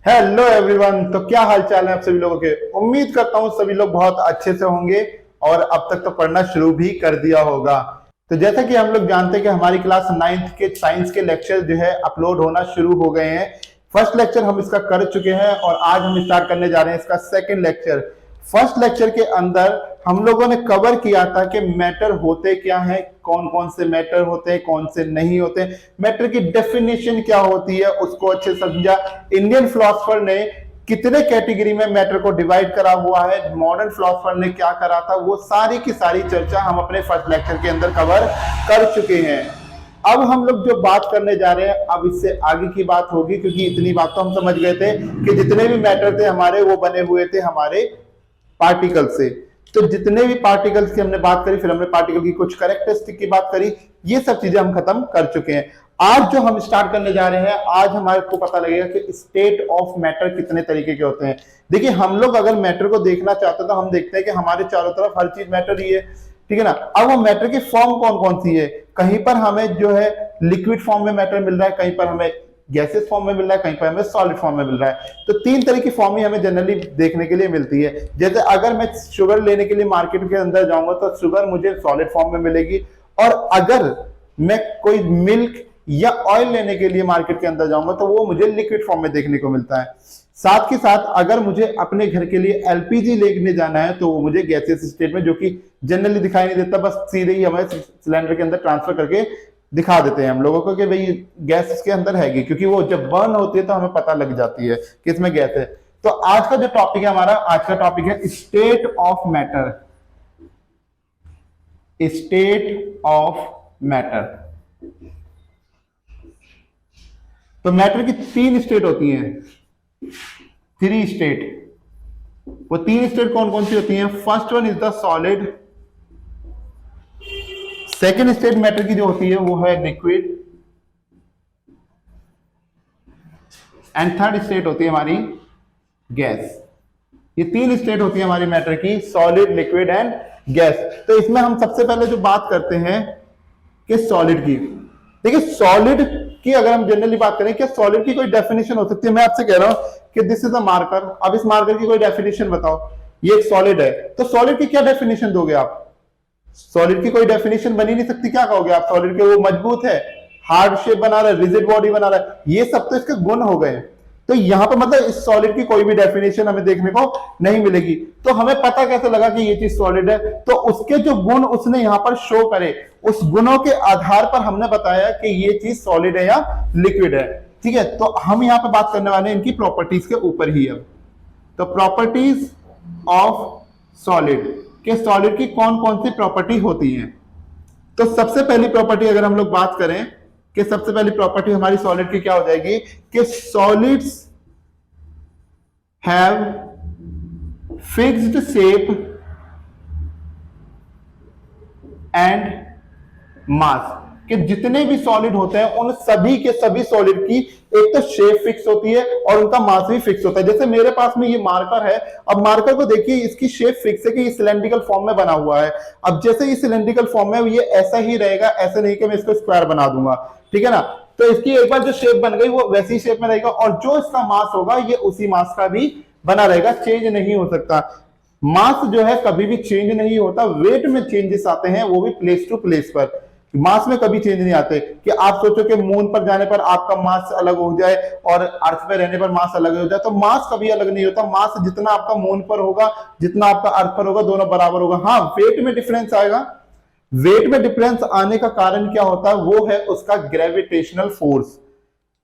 Hello everyone. तो क्या हाल चाल है आप सभी लोगों के। उम्मीद करता हूँ सभी लोग बहुत अच्छे से होंगे और अब तक तो पढ़ना शुरू भी कर दिया होगा। तो जैसा कि हम लोग जानते हैं कि हमारी क्लास 9th के साइंस के लेक्चर जो है अपलोड होना शुरू हो गए हैं। फर्स्ट लेक्चर हम इसका कर चुके हैं और आज हम स्टार्ट करने जा रहे हैं इसका सेकंड लेक्चर। फर्स्ट लेक्चर के अंदर हम लोगों ने कवर किया था कि मैटर होते क्या है, कौन कौन से मैटर होते हैं, कौन से नहीं होते, मैटर की डेफिनेशन क्या होती है उसको अच्छे समझा। इंडियन फिलोसफर ने कितने कैटेगरी में मैटर को डिवाइड करा हुआ है, मॉडर्न फिलोसफर ने क्या करा था, वो सारी की सारी चर्चा हम अपने फर्स्ट लेक्चर के अंदर कवर कर चुके हैं। अब हम लोग जो बात करने जा रहे हैं अब इससे आगे की बात होगी, क्योंकि इतनी बात तो हम समझ गए थे कि जितने भी मैटर थे हमारे वो बने हुए थे हमारे पार्टिकल से। तो जितने भी पार्टिकल्स की हमने बात करी, फिर हमने पार्टिकल की कुछ कैरेक्टरिस्टिक की बात करी, ये सब चीजें हम खत्म कर चुके हैं। आज जो हम स्टार्ट करने जा रहे हैं, आज हमारे को पता लगेगा कि स्टेट ऑफ मैटर कितने तरीके के होते हैं। देखिए, हम लोग अगर मैटर को देखना चाहते हैं तो हम देखते हैं कि हमारे चारों तरफ हर चीज मैटर ही है, ठीक है ना। अब वो मैटर की फॉर्म कौन कौन सी है, कहीं पर हमें जो है लिक्विड फॉर्म में मैटर मिल रहा है, कहीं पर हमें गैसेस फॉर्म में मिल रहा है, कहीं पर हमें सॉलिड फॉर्म में मिल रहा है। तो तीन तरह की फॉर्म ही हमें जनरली देखने के लिए मिलती है। जैसे अगर मैं शुगर लेने के लिए मार्केट के अंदर जाऊंगा तो शुगर मुझे सॉलिड फॉर्म में मिलेगी, और अगर मैं कोई मिल्क या ऑयल लेने के लिए मार्केट के अंदर जाऊंगा तो वो मुझे लिक्विड फॉर्म में देखने को मिलता है। साथ के साथ अगर मुझे अपने घर के लिए एलपीजी लेने जाना है तो वो मुझे गैसियस स्टेट में, जो कि जनरली दिखाई नहीं देता, बस सीधे ही हमें सिलेंडर के अंदर ट्रांसफर करके दिखा देते हैं हम लोगों को कि भाई गैस इसके अंदर है, क्योंकि वो जब बर्न होती है तो हमें पता लग जाती है कि इसमें गैस है। तो आज का जो टॉपिक है हमारा, आज का टॉपिक है state of matter. State of matter. तो मैटर की तीन स्टेट होती हैं, 3 स्टेट। वो 3 स्टेट कौन कौन सी होती हैं? First one is the solid, second state matter की जो होती है वो है लिक्विड, एंड थर्ड स्टेट होती है हमारी गैस। ये 3 स्टेट होती है हमारी मैटर की, सॉलिड, लिक्विड एंड गैस। तो इसमें हम सबसे पहले जो बात करते हैं कि सॉलिड की। देखिए, सॉलिड की अगर हम जनरली बात करें, क्या सॉलिड की कोई डेफिनेशन हो सकती है? मैं आपसे कह रहा हूं कि दिस इज अ मार्कर, अब इस मार्कर की कोई डेफिनेशन बताओ। ये एक सॉलिड है, तो सॉलिड की क्या डेफिनेशन दोगे आप? सॉलिड की कोई डेफिनेशन बनी नहीं सकती। क्या कहोगे आप? सॉलिड के वो मजबूत है, हार्ड शेप बना रहा है, रिजिड बॉडी बना रहा है, ये सब तो इसके गुण हो गए। तो यहां पर मतलब इस सॉलिड की कोई भी डेफिनेशन हमें देखने को नहीं मिलेगी। तो हमें पता कैसे लगा कि ये चीज सॉलिड है? तो उसके जो गुण उसने यहां पर शो करे, उस गुणों के आधार पर हमने बताया कि ये चीज सॉलिड है या लिक्विड है, ठीक है। तो हम यहां पर बात करने वाले हैं इनकी प्रॉपर्टीज के ऊपर ही। अब तो प्रॉपर्टीज ऑफ सॉलिड, कि सॉलिड की कौन कौन सी प्रॉपर्टी होती है। तो सबसे पहली प्रॉपर्टी अगर हम लोग बात करें कि सबसे पहली प्रॉपर्टी हमारी सॉलिड की क्या हो जाएगी कि solids have fixed shape and mass, कि जितने भी सॉलिड होते हैं उन सभी के सभी सॉलिड की एक तो शेप फिक्स होती है और उनका मास भी फिक्स होता है। जैसे मेरे पास में ये मार्कर है, अब मार्कर को देखिए, इसकी शेप फिक्स है कि ये सिलेंड्रिकल फॉर्म में बना हुआ है। अब जैसे ये सिलेंड्रिकल फॉर्म में, ये ऐसा ही रहेगा, ऐसा नहीं कि मैं इसको स्क्वायर बना दूंगा, ठीक है ना। तो इसकी एक बार जो शेप बन गई वो वैसी शेप में रहेगा, और जो इसका मास होगा ये उसी मास का भी बना रहेगा, चेंज नहीं हो सकता। मास जो है कभी भी चेंज नहीं होता, वेट में चेंजेस आते हैं, वो भी प्लेस टू प्लेस पर। मास में कभी चेंज नहीं आते। कि आप सोचो कि मून पर जाने पर आपका मास अलग हो जाए और अर्थ पे रहने पर मास अलग हो जाए, तो मास कभी अलग नहीं होता। मास जितना आपका मून पर होगा, जितना आपका अर्थ पर होगा, दोनों बराबर होगा। हाँ, वेट में डिफरेंस आएगा। वेट में डिफरेंस आने का कारण क्या होता है? वो है उसका ग्रेविटेशनल फोर्स,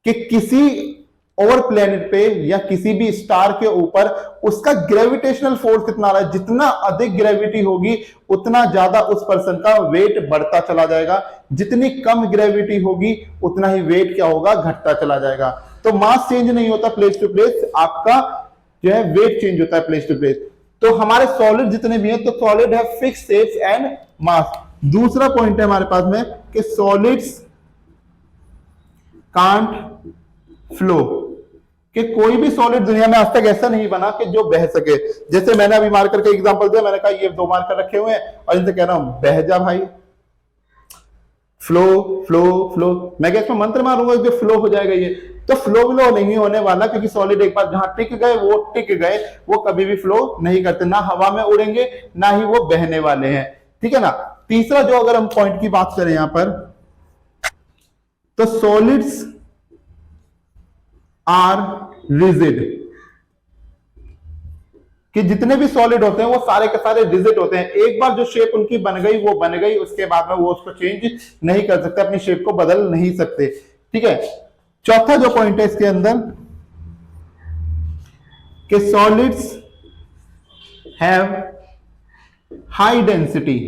कि किसी और प्लेनेट पे या किसी भी स्टार के ऊपर उसका ग्रेविटेशनल फोर्स कितना रहा है। जितना अधिक ग्रेविटी होगी उतना ज्यादा उस पर्सन का वेट बढ़ता चला जाएगा, जितनी कम ग्रेविटी होगी उतना ही वेट क्या होगा? घटता चला जाएगा। तो मास चेंज नहीं होता प्लेस टू प्लेस, आपका जो है वेट चेंज होता है प्लेस टू प्लेस। तो हमारे सॉलिड जितने भी हैं, तो सॉलिड है फिक्स शेप्स एंड मास। दूसरा पॉइंट है हमारे पास में कि सॉलिड्स कांट फ्लो, कि कोई भी सॉलिड दुनिया में आज तक ऐसा नहीं बना कि जो बह सके। जैसे मैंने अभी मार्कर का एग्जांपल दिया, मैंने कहा ये 2 मार्कर रखे हुए हैं और इनसे कह रहा हूं बह जा भाई, फ्लो फ्लो फ्लो। मैं क्या इसमें मंत्र मारूंगा जो फ्लो हो जाएगा? ये तो फ्लो नहीं होने वाला, क्योंकि सॉलिड एक बार जहां टिक गए वो टिक गए, वो कभी भी फ्लो नहीं करते, ना हवा में उड़ेंगे ना ही वो बहने वाले हैं। ठीक है ना। तीसरा जो अगर हम पॉइंट की बात करें यहां पर, तो सॉलिड्स आर रिजिड, कि जितने भी सॉलिड होते हैं वो सारे के सारे रिजिड होते हैं। एक बार जो शेप उनकी बन गई वो बन गई, उसके बाद में वो उसको चेंज नहीं कर सकते, अपनी शेप को बदल नहीं सकते। ठीक है। चौथा जो पॉइंट है इसके अंदर कि सॉलिड्स हैव हाई डेंसिटी,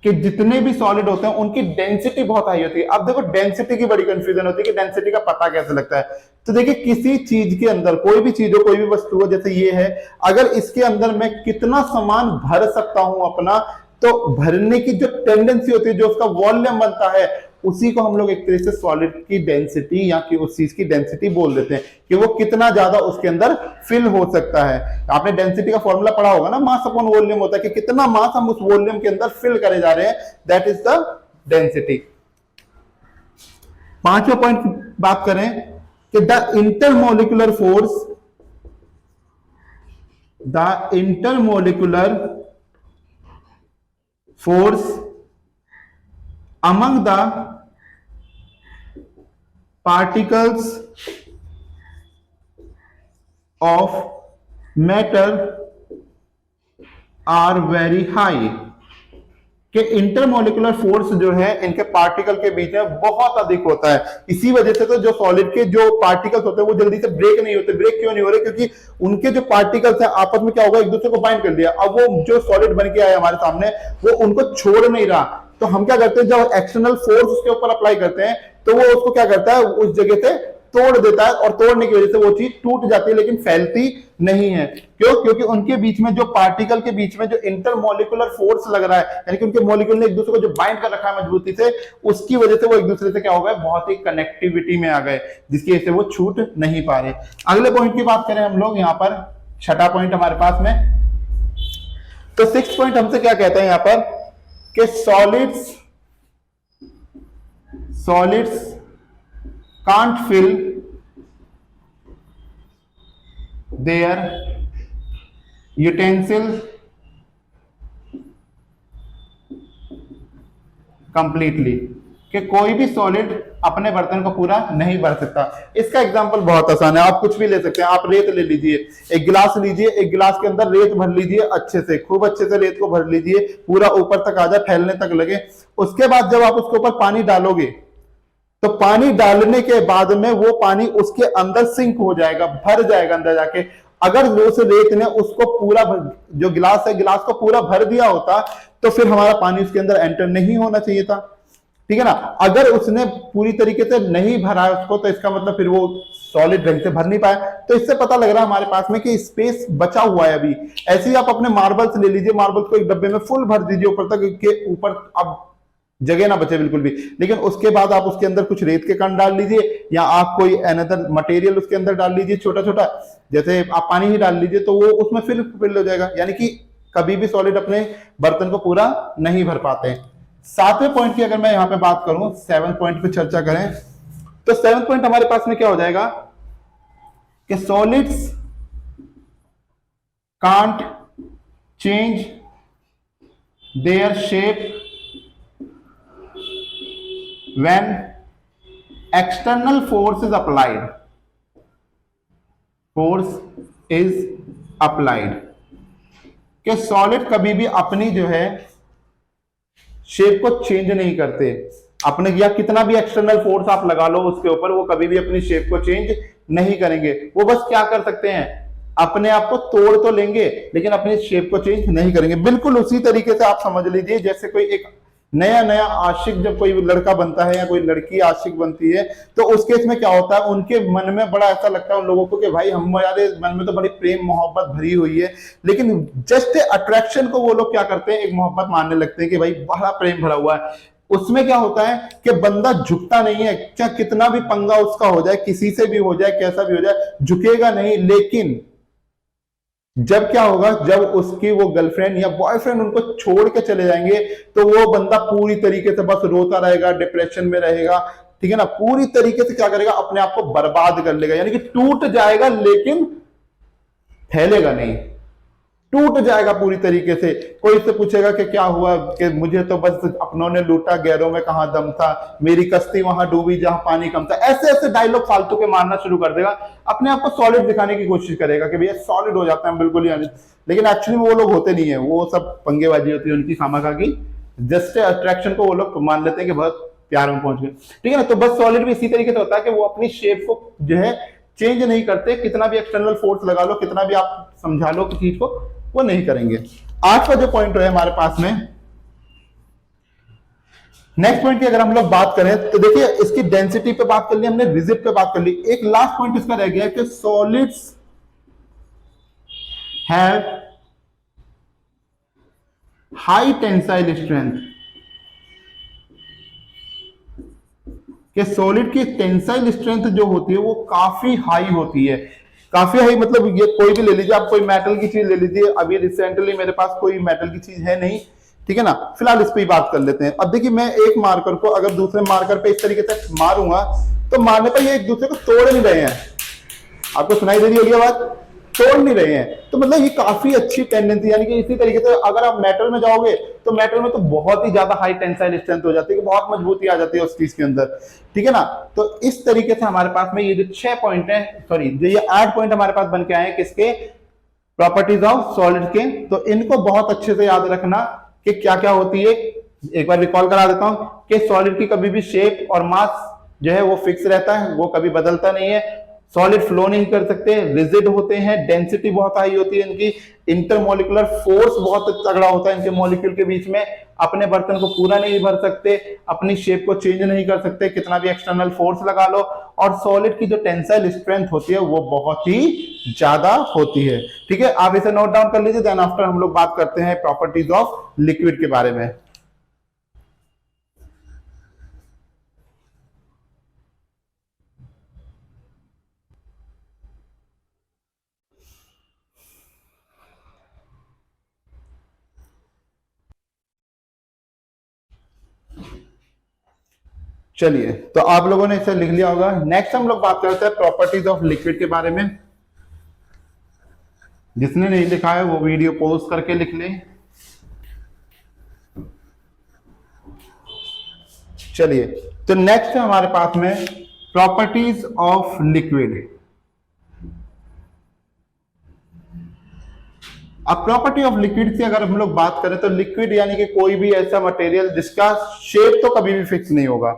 कि जितने भी सॉलिड होते हैं उनकी डेंसिटी बहुत हाई होती है। अब देखो डेंसिटी की बड़ी कंफ्यूजन होती है कि डेंसिटी का पता कैसे लगता है। तो देखिए किसी चीज के अंदर, कोई भी चीज हो, कोई भी वस्तु हो, जैसे ये है, अगर इसके अंदर मैं कितना सामान भर सकता हूं अपना, तो भरने की जो टेंडेंसी होती है, जो उसका वॉल्यूम बनता है, उसी को हम लोग एक तरह से सॉलिड की डेंसिटी या कि उस चीज की डेंसिटी बोल देते हैं, कि वो कितना ज्यादा उसके अंदर फिल हो सकता है। आपने डेंसिटी का फॉर्मूला पढ़ा होगा ना, मास अपॉन वॉल्यूम होता है, कि कितना मास हम उस वॉल्यूम के अंदर फिल करे जा रहे हैं, दैट इज द डेंसिटी। पांचवा पॉइंट की बात करें कि the intermolecular force among the particles of matter are very high, कि इंटरमोलिकुलर फोर्स जो है इनके पार्टिकल के बीच में बहुत अधिक होता है। इसी वजह से तो जो सॉलिड के जो पार्टिकल्स होते हैं वो जल्दी से ब्रेक नहीं होते। ब्रेक क्यों नहीं हो रहे? क्योंकि उनके जो पार्टिकल्स हैं आपस में क्या होगा, एक दूसरे को बाइंड कर लिया। अब वो जो सॉलिड बन के आया हमारे सामने, वो उनको छोड़ नहीं रहा। तो हम क्या करते हैं, जब एक्सटर्नल फोर्स उसके ऊपर अप्लाई करते हैं, तो वो उसको क्या करता है, उस जगह से तोड़ देता है, और तोड़ने की वजह से वो चीज टूट जाती है, लेकिन फैलती नहीं है। क्यों? क्योंकि उनके बीच में, जो पार्टिकल के बीच में जो इंटरमोलिकुलर फोर्स लग रहा है, यानी कि उनके मॉलिक्यूल ने एक दूसरे को जो बाइंड कर रखा है मजबूती से, उसकी वजह से वो एक दूसरे से क्या हो गए, बहुत ही कनेक्टिविटी में आ गए, जिसकी वजह से वो छूट नहीं पा रहे। अगले पॉइंट की बात करें हम लोग, यहां पर छठा पॉइंट हमारे पास में, तो सिक्स पॉइंट हमसे क्या कहते हैं यहां पर कि solids can't fill their utensil completely, कि कोई भी सॉलिड अपने बर्तन को पूरा नहीं भर सकता। इसका एग्जांपल बहुत आसान है, आप कुछ भी ले सकते हैं। आप रेत ले लीजिए, एक गिलास लीजिए, एक गिलास के अंदर रेत भर लीजिए, अच्छे से, खूब अच्छे से रेत को भर लीजिए, पूरा ऊपर तक आ जाए, फैलने तक लगे। उसके बाद जब आप उसके ऊपर पानी डालोगे, तो पानी डालने के बाद में वो पानी उसके अंदर सिंक हो जाएगा, भर जाएगा अंदर जाके। अगर उस रेत ने उसको पूरा, जो गिलास है, गिलास को पूरा भर दिया होता, तो फिर हमारा पानी उसके अंदर एंटर नहीं होना चाहिए था। ठीक है ना। अगर उसने पूरी तरीके से नहीं भरा है उसको, तो इसका मतलब फिर वो सॉलिड ढंग से भर नहीं पाया। तो इससे पता लग रहा है हमारे पास में कि स्पेस बचा हुआ है अभी। ऐसे ही आप अपने मार्बल्स ले लीजिए, मार्बल्स को एक डब्बे में फुल भर दीजिए ऊपर तक, के ऊपर अब जगह ना बचे बिल्कुल भी। लेकिन उसके बाद आप उसके अंदर कुछ रेत के कण डाल लीजिए, या आप कोई अनदर मटेरियल उसके अंदर डाल लीजिए छोटा छोटा, जैसे आप पानी ही डाल लीजिए, तो वो उसमें फिल हो जाएगा। यानी कि कभी भी सॉलिड अपने बर्तन को पूरा नहीं भर पाते हैं। सातवें पॉइंट की अगर मैं यहां पे बात करूं, सेवंथ पॉइंट पे चर्चा करें, तो सेवंथ पॉइंट हमारे पास में क्या हो जाएगा कि solids can't change their shape when external force is applied, कि सॉलिड कभी भी अपनी जो है शेप को चेंज नहीं करते अपने, या कितना भी एक्सटर्नल फोर्स आप लगा लो उसके ऊपर, वो कभी भी अपनी शेप को चेंज नहीं करेंगे। वो बस क्या कर सकते हैं, अपने आप को तोड़ तो लेंगे, लेकिन अपनी शेप को चेंज नहीं करेंगे। बिल्कुल उसी तरीके से आप समझ लीजिए जैसे कोई एक नया आशिक, जब कोई लड़का बनता है या कोई लड़की आशिक बनती है, तो उस केस में क्या होता है, उनके मन में बड़ा ऐसा लगता है उन लोगों को कि भाई हमारे मन में तो बड़ी प्रेम मोहब्बत भरी हुई है, लेकिन जस्ट अट्रैक्शन को वो लोग क्या करते हैं, एक मोहब्बत मानने लगते हैं कि भाई बड़ा प्रेम भरा हुआ है। उसमें क्या होता है कि बंदा झुकता नहीं है, चाहे कितना भी पंगा उसका हो जाए, किसी से भी हो जाए, कैसा भी हो जाए, झुकेगा नहीं। लेकिन जब क्या होगा, जब उसकी वो गर्लफ्रेंड या बॉयफ्रेंड उनको छोड़ के चले जाएंगे, तो वो बंदा पूरी तरीके से बस रोता रहेगा, डिप्रेशन में रहेगा, ठीक है ना, पूरी तरीके से क्या करेगा, अपने आप को बर्बाद कर लेगा, यानी कि टूट जाएगा लेकिन फैलेगा नहीं, टूट जाएगा पूरी तरीके से। कोई इससे पूछेगा कि क्या हुआ, कि मुझे तो बस अपनों ने लूटा, गैरों में कहां दम था, मेरी कश्ती वहां डूबी जहां पानी कम था, ऐसे ऐसे डायलॉग फालतू के मारना शुरू कर देगा, अपने आप को सॉलिड दिखाने की कोशिश करेगा कि भैया सॉलिड हो जाता है बिल्कुल ही, लेकिन एक्चुअली में वो लोग होते नहीं है, वो सब पंगेबाजी होती है उनकी खामखा की, जस्ट अट्रैक्शन को वो लोग मान लेते हैं कि बहुत प्यार में पहुंच गए, ठीक है ना। तो बस सॉलिड भी इसी तरीके से होता है कि वो अपनी शेप को जो है चेंज नहीं करते, कितना भी एक्सटर्नल फोर्स लगा लो, कितना भी आप समझा लो किसी चीज को, वो नहीं करेंगे। आठवां जो पॉइंट है हमारे पास में, नेक्स्ट पॉइंट की अगर हम लोग बात करें तो देखिए, इसकी डेंसिटी पे बात कर ली हमने, रिजिड पे बात कर ली, एक लास्ट पॉइंट इसका रह गया कि solids have high tensile strength, कि सॉलिड की टेंसाइल स्ट्रेंथ जो होती है वो काफी हाई होती है, काफी हाई मतलब ये कोई भी ले लीजिए आप, कोई मेटल की चीज ले लीजिए, अभी रिसेंटली मेरे पास कोई मेटल की चीज है नहीं, ठीक है ना, फिलहाल इस पे ही बात कर लेते हैं। अब देखिए, मैं एक मार्कर को अगर दूसरे मार्कर पे इस तरीके से मारूंगा तो मारने पर ये एक दूसरे को तोड़ नहीं रहे हैं, आपको सुनाई दे रही होगी आवाज, तोड़ नहीं रहे हैं, तो मतलब ये काफी अच्छी टेंडेंसी, यानी कि इसी तरीके से अगर आप मेटल में जाओगे तो मेटल में तो बहुत ही ज्यादा हाई टेंसाइल स्ट्रेंथ हो जाती है, कि बहुत मजबूती आ जाती है उस चीज के अंदर, ठीक है ना। तो इस तरीके से हमारे पास में ये जो 6 पॉइंट है, सॉरी जो ये 8 पॉइंट हमारे पास बन के आए हैं किसके, प्रॉपर्टीज ऑफ सॉलिड के, तो इनको बहुत अच्छे से याद रखना कि क्या क्या होती है। एक बार रिकॉल करा देता हूं कि सॉलिड की कभी भी शेप और मास जो है वो फिक्स रहता है, वो कभी बदलता नहीं है, सॉलिड फ्लो नहीं कर सकते, रिजिड होते हैं, डेंसिटी बहुत हाई होती है इनकी, इंटरमोलिकुलर फोर्स बहुत तगड़ा होता है इनके मॉलिक्यूल के बीच में, अपने बर्तन को पूरा नहीं भर सकते, अपनी शेप को चेंज नहीं कर सकते कितना भी एक्सटर्नल फोर्स लगा लो, और सॉलिड की जो टेंसाइल स्ट्रेंथ होती है वो बहुत ही ज्यादा होती है, ठीक है। आप इसे नोट डाउन कर लीजिए, देन आफ्टर हम लोग बात करते हैं प्रॉपर्टीज ऑफ लिक्विड के बारे में। चलिए, तो आप लोगों ने इसे लिख लिया होगा। नेक्स्ट हम लोग बात करते हैं प्रॉपर्टीज ऑफ लिक्विड के बारे में। जिसने नहीं लिखा है वो वीडियो पॉज करके लिख ले। चलिए, तो नेक्स्ट है हमारे पास में प्रॉपर्टीज ऑफ लिक्विड। अब प्रॉपर्टी ऑफ लिक्विड की अगर हम लोग बात करें तो लिक्विड यानी कि कोई भी ऐसा मटेरियल जिसका शेप तो कभी भी फिक्स नहीं होगा,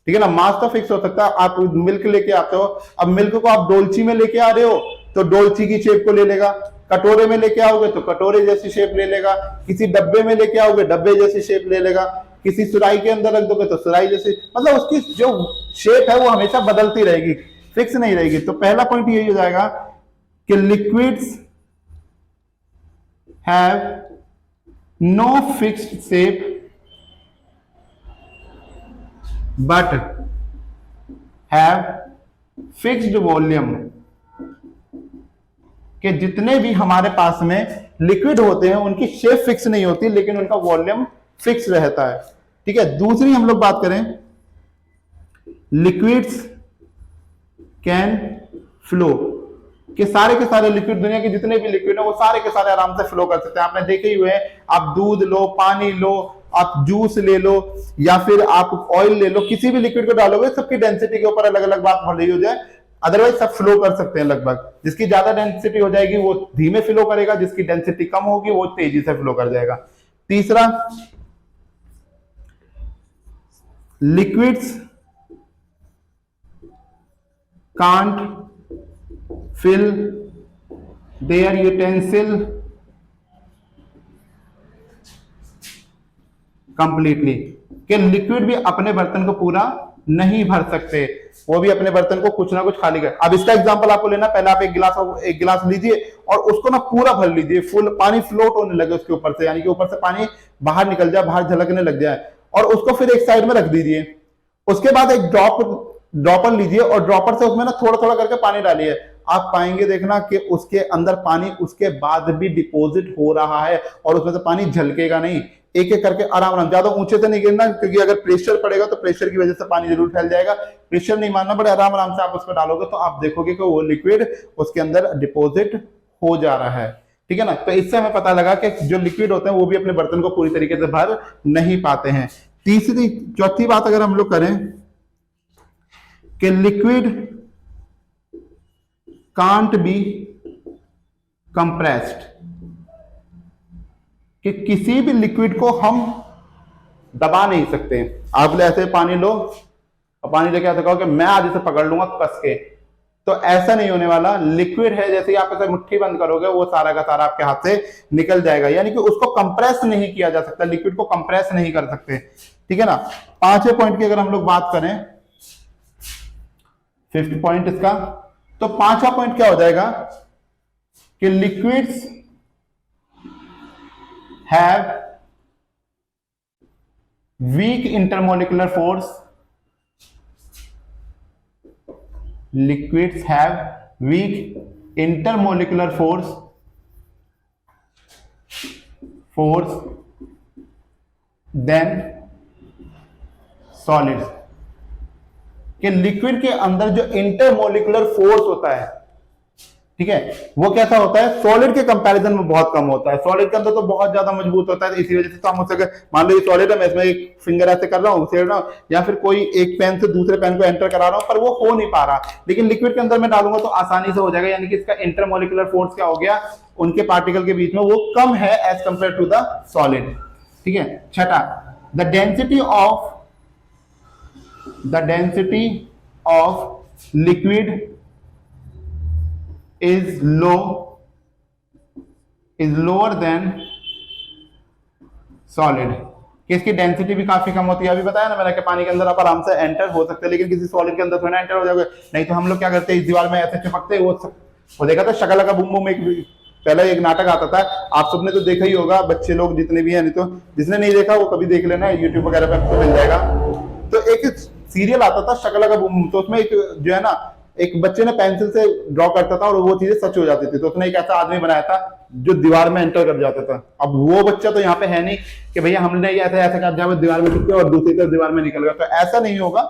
ठीक है ना, मास तो फिक्स हो सकता है। आप मिल्क लेके आते हो, अब मिल्क को आप डोलची में लेके आ रहे हो तो डोलची की शेप को ले लेगा, कटोरे में लेके आओगे तो कटोरे जैसी शेप ले लेगा, किसी डब्बे में लेके आओगे डब्बे जैसी शेप ले लेगा, किसी सुराई के अंदर रख दोगे तो सुराई जैसी, मतलब उसकी जो शेप है वो हमेशा बदलती रहेगी, फिक्स नहीं रहेगी। तो पहला पॉइंट यही हो जाएगा कि liquids have no fixed shape but have fixed volume, कि जितने भी हमारे पास में लिक्विड होते हैं उनकी शेप फिक्स नहीं होती लेकिन उनका वॉल्यूम फिक्स रहता है, ठीक है। दूसरी हम लोग बात करें, लिक्विड्स कैन फ्लो, कि सारे के सारे लिक्विड, दुनिया के जितने भी लिक्विड है वो सारे के सारे आराम से फ्लो कर सकते हैं। आपने देखे ही हुए हैं, आप दूध लो, पानी लो, आप जूस ले लो या फिर आप ऑयल ले लो, किसी भी लिक्विड को डालोगे सबकी डेंसिटी के ऊपर अलग अलग बात भले ही हो जाए, अदरवाइज सब फ्लो कर सकते हैं लगभग। जिसकी ज्यादा डेंसिटी हो जाएगी वो धीमे फ्लो करेगा, जिसकी डेंसिटी कम होगी वो तेजी से फ्लो कर जाएगा। तीसरा, liquids can't fill their utensil completely, कि लिक्विड भी अपने बर्तन को पूरा नहीं भर सकते, वो भी अपने बर्तन को कुछ ना कुछ खाली कर। अब इसका एग्जांपल आपको लेना, पहले आप एक गिलास लीजिए और उसको ना पूरा भर लीजिए, फुल पानी फ्लोट होने लगे उसके ऊपर से, यानी कि ऊपर से पानी बाहर निकल जाए, बाहर झलकने लग जाए, और उसको फिर एक साइड में रख दीजिए। उसके बाद एक ड्रॉपर लीजिए और ड्रॉपर से उसमें ना थोड़ा थोड़ा करके पानी डालिए, आप पाएंगे देखना कि उसके अंदर पानी उसके बाद भी डिपॉजिट हो रहा है और उसमें से पानी झलकेगा नहीं, एक एक करके आराम आराम, ज्यादा ऊंचे से नहीं गिरना, क्योंकि अगर प्रेशर पड़ेगा तो प्रेशर की वजह से पानी जरूर फैल जाएगा। प्रेशर नहीं मारना, बड़े आराम आराम से आप उसको डालोगे तो आप देखोगे कि वो लिक्विड उसके अंदर डिपॉजिट हो जा रहा है। ठीक है ना। तो इससे हमें पता लगा कि जो लिक्विड होते हैं वो भी अपने बर्तन को पूरी तरीके से भर नहीं पाते हैं। चौथी बात अगर हम लोग करें कि लिक्विड कांट बी कंप्रेस्ड, कि किसी भी लिक्विड को हम दबा नहीं सकते। आप ऐसे पानी लो और पानी लेके ऐसे कहो कि मैं आज इसे पकड़ लूंगा कस के, तो ऐसा नहीं होने वाला। लिक्विड है, जैसे ही आप इसे मुट्ठी बंद करोगे वो सारा का सारा आपके हाथ से निकल जाएगा। यानी कि उसको कंप्रेस नहीं किया जा सकता, लिक्विड को कंप्रेस नहीं कर सकते। ठीक है ना। पांचवें पॉइंट की अगर हम लोग बात करें, फिफ्थ पॉइंट इसका, तो पांचवा पॉइंट क्या हो जाएगा कि liquids have week intermolecular force, liquids have weak intermolecular force than solids, कि लिक्विड के अंदर जो इंटरमोलिकुलर फोर्स होता है, ठीक है, वो कैसा होता है, सॉलिड के कंपैरिजन में बहुत कम होता है। सॉलिड के अंदर तो बहुत ज्यादा मजबूत होता है, इसी वजह से तो हम उससे, मान लो ये सॉलिड है, मैं इसमें एक फिंगर ऐसे कर रहा हूँ, उसे रहा हूँ, या फिर कोई एक पेन से दूसरे पेन को एंटर करा रहा हूँ, पर वो हो नहीं पा रहा। लेकिन लिक्विड के अंदर मैं डालूंगा तो आसानी से हो जाएगा। यानी कि इसका इंटरमोलिकुलर फोर्स क्या हो गया, उनके पार्टिकल के बीच में वो कम है as compare to the solid. ठीक है। छठा, the density of liquid is lower than solid, कि इसकी डेंसिटी भी काफी कम होती है। अभी बताया ना मैंने कि पानी के अंदर आप आराम से एंटर हो सकते हैं, लेकिन किसी सॉलिड के अंदर थोड़ा एंटर हो जाओगे। नहीं तो हम लोग क्या करते हैं, इस दीवार में ऐसे चिपकते हैं। वो देखा था शकला का बूम बूम, एक पहले एक नाटक आता था, आप सबने तो देखा ही होगा, बच्चे लोग जितने भी हैं, नहीं तो जिसने नहीं देखा वो कभी देख लेना, यूट्यूब वगैरह पे आपको मिल जाएगा। तो एक सीरियल आता था शकला का बूम बूम, तो उसमें एक जो है ना, एक बच्चे ने पेंसिल से ड्रॉ करता था और वो चीजें सच हो जाती थी। तो उसने एक ऐसा आदमी बनाया था जो दीवार में एंटर कर जाता था। अब वो बच्चा तो यहाँ पे है नहीं कि भैया हमने ऐसा ऐसा कर दिया, दीवार में चिपके और दूसरी तरफ दीवार में निकल गया, तो ऐसा नहीं होगा।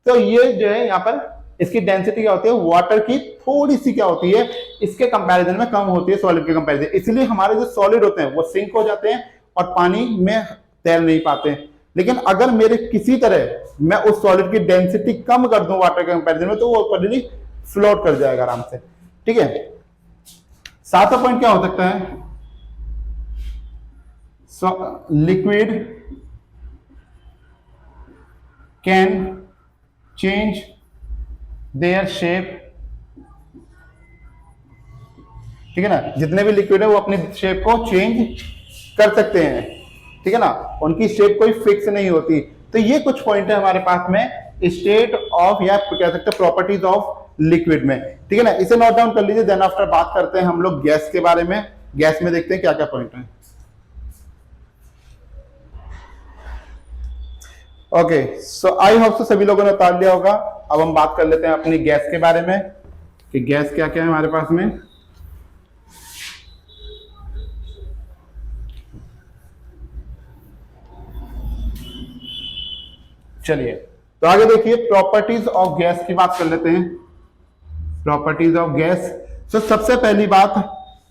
तो ये जो है यहाँ पर इसकी डेंसिटी क्या होती है, वाटर की थोड़ी सी क्या होती है, इसके कंपैरिजन में कम होती है सॉलिड के कंपैरिजन। इसलिए हमारे जो सॉलिड होते हैं वो सिंक हो जाते हैं और पानी में तैर नहीं पाते। लेकिन अगर मेरे किसी तरह मैं उस सॉलिड की डेंसिटी कम कर दूं वाटर के कंपैरिजन में, तो वो ऊपर फ्लोट कर जाएगा आराम से। ठीक है। सातवां पॉइंट क्या हो सकता है, liquid can change their shape. ठीक है ना, जितने भी लिक्विड है वो अपनी शेप को चेंज कर सकते हैं। ठीक है ना, उनकी शेप कोई फिक्स नहीं होती। तो ये कुछ पॉइंट है हमारे पास में स्टेट ऑफ, या कह सकते हैं प्रॉपर्टीज ऑफ लिक्विड में। ठीक है ना, इसे नोट डाउन कर लीजिए। देन आफ्टर बात करते हैं हम लोग गैस के बारे में। गैस में देखते हैं क्या क्या पॉइंट है। ओके, सो आई होप तो सभी लोगों ने उतार लिया होगा। अब हम बात कर लेते हैं अपनी गैस के बारे में कि गैस क्या क्या है हमारे पास में। चलिए, तो आगे देखिए, प्रॉपर्टीज ऑफ गैस की बात कर लेते हैं। Properties of gas. तो सबसे पहली बात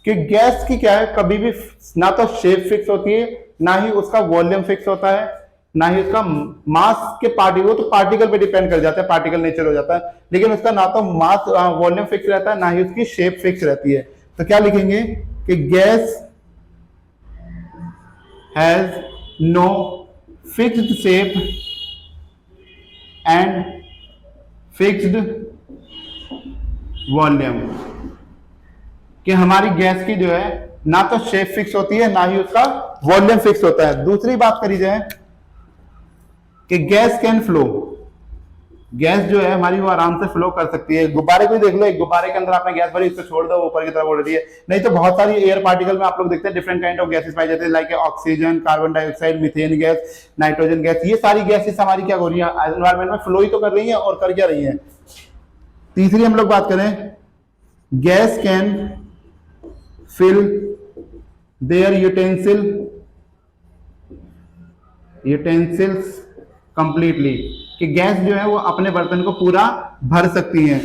कि गैस की क्या है, कभी भी ना तो शेप फिक्स होती है, ना ही उसका वॉल्यूम फिक्स होता है, ना ही उसका मास के पार्टिकल, तो पार्टिकल पे डिपेंड कर जाता है, पार्टिकल नेचर हो जाता है। लेकिन उसका ना तो मास वॉल्यूम फिक्स रहता है, ना ही उसकी शेप फिक्स रहती है। तो क्या लिखेंगे कि gas has no fixed shape and fixed volume, कि हमारी गैस की जो है ना तो शेप फिक्स होती है, ना ही उसका वॉल्यूम फिक्स होता है। दूसरी बात करी जाए कि गैस कैन फ्लो, गैस जो है हमारी वो आराम से फ्लो कर सकती है। गुब्बारे को ही देख लो, एक गुब्बारे के अंदर आपने गैस भरी, इसको छोड़ दो ऊपर की तरफ उड़ रही है। नहीं तो बहुत सारी एयर पार्टिकल में आप लोग देखते हैं डिफरेंट काइंड ऑफ गैसेस पाई जाती है, like oxygen, carbon dioxide, methane gas, nitrogen gas. ये सारी गैसेस हमारी क्या हो रही है, एनवायरमेंट में फ्लो ही तो कर रही है, और कर क्या रही है। तीसरी हम लोग बात करें, gas can fill there utensil utensils completely, कि गैस जो है वो अपने बर्तन को पूरा भर सकती है।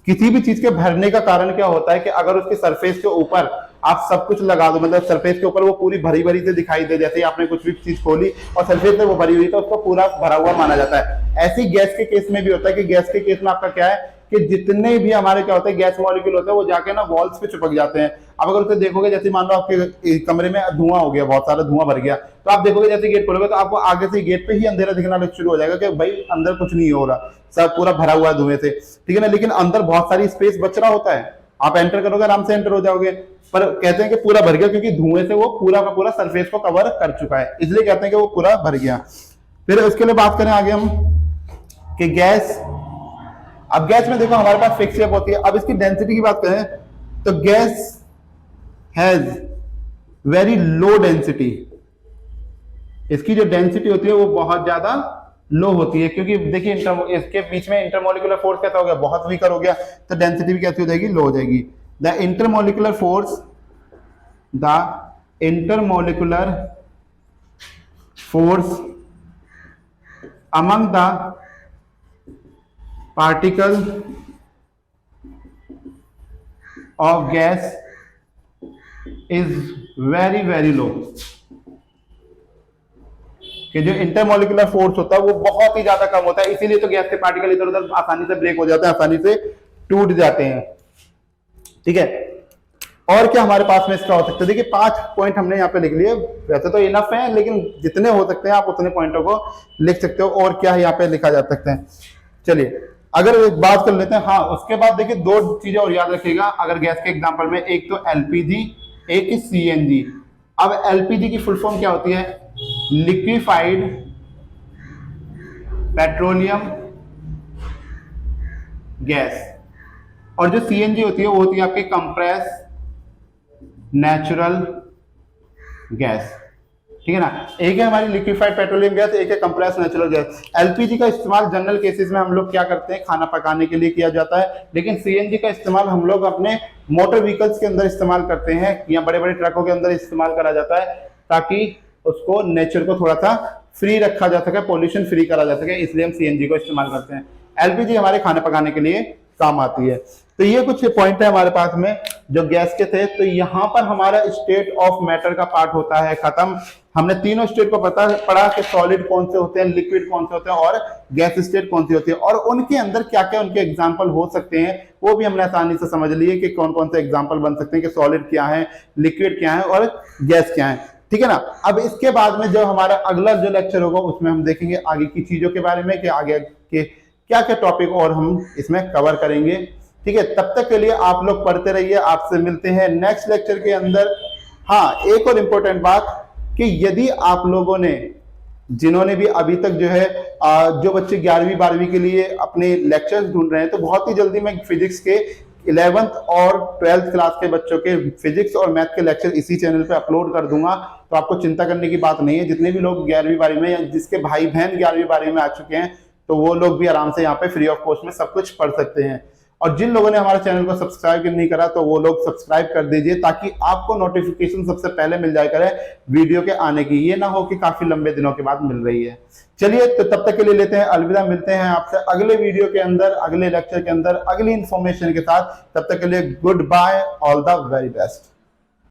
किसी भी चीज के भरने का कारण क्या होता है कि अगर उसके सरफेस के ऊपर आप सब कुछ लगा दो, मतलब सरफेस के ऊपर वो पूरी भरी भरी से दिखाई दे, जैसे आपने कुछ भी चीज खोली और सरफेस में वो भरी हुई तो उसको पूरा भरा हुआ माना जाता है। ऐसी गैस के केस में भी होता है कि गैस के केस में आपका क्या है कि जितने भी हमारे क्या होते हैं गैस मॉलिक्यूल होते हैं वो जाके ना वॉल्स पे चिपक जाते हैं। अब अगर उसे देखोगे, जैसे मान लो आपके कमरे में धुआं हो गया, बहुत सारा धुआं भर गया, तो आप देखोगे जैसे गेट खोलोगे तो आपको आगे से गेट पे ही अंधेरा दिखना शुरू हो जाएगा कि भाई अंदर कुछ नहीं हो रहा, सब पूरा भरा हुआ धुएं से, ठीक है ना। लेकिन अंदर बहुत सारी स्पेस बच रहा होता है, आप एंटर करोगे आराम से एंटर हो जाओगे, पर कहते हैं कि पूरा भर गया क्योंकि धुएं से वो पूरा का पूरा सरफेस को कवर कर चुका है, इसलिए कहते हैं कि वो पूरा भर गया। फिर उसके लिए बात करें आगे हम कि गैस, अब गैस में देखो हमारे पास फिक्स शेप होती है। अब इसकी डेंसिटी की बात करें तो gas has very low density, इसकी जो डेंसिटी होती है वो बहुत ज्यादा लो होती है, क्योंकि देखिए इसके बीच में इंटरमोलिकुलर फोर्स कैसा हो गया, बहुत वीकर हो गया, तो डेंसिटी भी कैसी हो जाएगी, लो हो जाएगी। The intermolecular force among the particle of gas is very very low, कि जो इंटरमोलिकुलर फोर्स होता है वो बहुत ही ज्यादा कम होता है, इसीलिए तो गैस के पार्टिकल इधर उधर आसानी से ब्रेक हो जाते हैं, आसानी से टूट जाते हैं, ठीक है। और क्या हमारे पास में इसका हो सकता है, देखिए 5 पॉइंट हमने यहाँ पे लिख लिए, वैसे तो इनफ है लेकिन जितने हो सकते हैं आप उतने पॉइंटों को लिख सकते हो। और क्या यहाँ पे लिखा जा सकता है, चलिए अगर एक बात कर लेते हैं। हाँ, उसके बाद देखिए 2 चीजें और याद रखिएगा अगर गैस के एग्जाम्पल में, एक तो एलपीजी, एक सीएनजी। अब एलपीजी की फुल फॉर्म क्या होती है, लिक्विफाइड पेट्रोलियम गैस, और जो सीएनजी होती है वो होती है आपकी कंप्रेस नेचुरल गैस, ठीक है ना। एक है हमारी लिक्विफाइड पेट्रोलियम गैस, एक है कंप्रेस नेचुरल गैस। एलपीजी का इस्तेमाल जनरल केसेस में हम लोग क्या करते हैं, खाना पकाने के लिए किया जाता है, लेकिन सीएनजी का इस्तेमाल हम लोग अपने मोटर व्हीकल्स के अंदर इस्तेमाल करते हैं, या बड़े बड़े ट्रकों के अंदर इस्तेमाल करा जाता है, ताकि उसको नेचर को थोड़ा सा फ्री रखा जा सके, पोल्यूशन फ्री करा जा सके, इसलिए हम सीएनजी को इस्तेमाल करते हैं। एलपीजी हमारे खाना पकाने के लिए काम आती है। तो ये कुछ पॉइंट है हमारे पास में जो गैस के थे। तो यहां पर हमारा स्टेट ऑफ मैटर का पार्ट होता है खत्म। हमने तीनों स्टेट को पढ़ा कि सॉलिड कौन से होते हैं, लिक्विड कौन से होते हैं और गैस स्टेट कौन सी होती है, और उनके अंदर क्या क्या उनके एग्जाम्पल हो सकते हैं वो भी हमने आसानी से समझ लिए कि कौन कौन से एग्जाम्पल बन सकते हैं कि सॉलिड क्या है, लिक्विड क्या है और गैस क्या है, ठीक है ना। अब इसके बाद में जो हमारा अगला जो लेक्चर होगा उसमें हम देखेंगे आगे की चीजों के बारे में कि आगे के क्या क्या टॉपिक और हम इसमें कवर करेंगे, ठीक है। तब तक के लिए आप लोग पढ़ते रहिए, आपसे मिलते हैं नेक्स्ट लेक्चर के अंदर। हाँ, एक और इम्पोर्टेंट बात कि यदि आप लोगों ने, जिन्होंने भी अभी तक जो है जो बच्चे 11वीं 12वीं के लिए अपने लेक्चर्स ढूंढ रहे हैं, तो बहुत ही जल्दी मैं फिजिक्स के 11th और 12th क्लास के बच्चों के फिजिक्स और मैथ के लेक्चर इसी चैनल पे अपलोड कर दूंगा, तो आपको चिंता करने की बात नहीं है। जितने भी लोग 11वीं 12वीं में या जिसके भाई बहन 11वीं 12वीं में आ चुके हैं, तो वो लोग भी आराम से यहाँ पे फ्री ऑफ कॉस्ट में सब कुछ पढ़ सकते हैं। और जिन लोगों ने हमारे चैनल को सब्सक्राइब नहीं करा तो वो लोग सब्सक्राइब कर दीजिए, ताकि आपको नोटिफिकेशन सबसे पहले मिल जाया करे वीडियो के आने की, ये ना हो कि काफी लंबे दिनों के बाद मिल रही है। चलिए, तो तब तक के लिए लेते हैं अलविदा, मिलते हैं आपसे अगले वीडियो के अंदर, अगले लेक्चर के अंदर, अगली इंफॉर्मेशन के साथ। तब तक के लिए good bye, all the very best.